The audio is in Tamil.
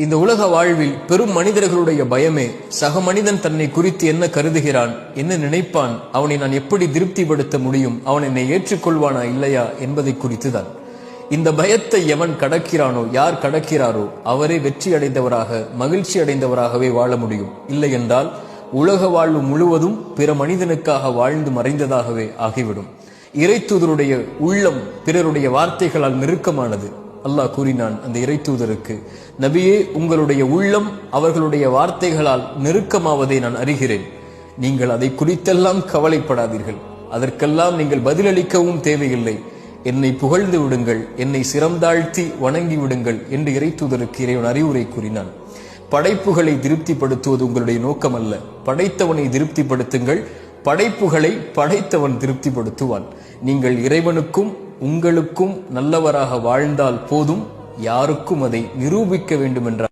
இந்த உலக வாழ்வில் பெரும் மனிதர்களுடைய பயமே சக மனிதன் தன்னை குறித்து என்ன கருதுகிறான், என்ன நினைப்பான், அவனை நான் எப்படி திருப்திப்படுத்த முடியும், அவன் என்னை ஏற்றுக்கொள்வானா இல்லையா என்பதை குறித்துதான். இந்த பயத்தை எவன் கடக்கிறானோ, யார் கடக்கிறாரோ அவரே வெற்றி அடைந்தவராக மகிழ்ச்சி அடைந்தவராகவே வாழ முடியும். இல்லை என்றால் உலக வாழ்வு முழுவதும் பிற மனிதனுக்காக வாழ்ந்து மறைந்ததாகவே ஆகிவிடும். இறைத்தூதருடைய உள்ளம் பிறருடைய வார்த்தைகளால் நெருக்கமானது. அல்லாஹ் கூறினான் அந்த இறைத்தூதருக்கு, நபியே, உங்களுடைய உள்ளம் அவர்களுடைய வார்த்தைகளால் நெருக்கமாவதை நான் அறிகிறேன். நீங்கள் அதை குறித்தெல்லாம் கவலைப்படாதீர்கள். அதற்கெல்லாம் நீங்கள் பதிலளிக்கவும் தேவையில்லை. என்னை புகழ்ந்து விடுங்கள், என்னை சிரம்தாழ்த்தி வணங்கி விடுங்கள் என்று இறைத்தூதருக்கு இறைவன் அறிவுரை கூறினான். படைப்புகளை திருப்திப்படுத்துவது உங்களுடைய நோக்கம் அல்ல. படைத்தவனை திருப்திப்படுத்துங்கள். படைப்புகளை படைத்தவன் திருப்திப்படுத்துவான். நீங்கள் இறைவனுக்கும் உங்களுக்கும் நல்லவராக வாழ்ந்தால் போதும். யாருக்கும் அதை நிரூபிக்க வேண்டும் என்ற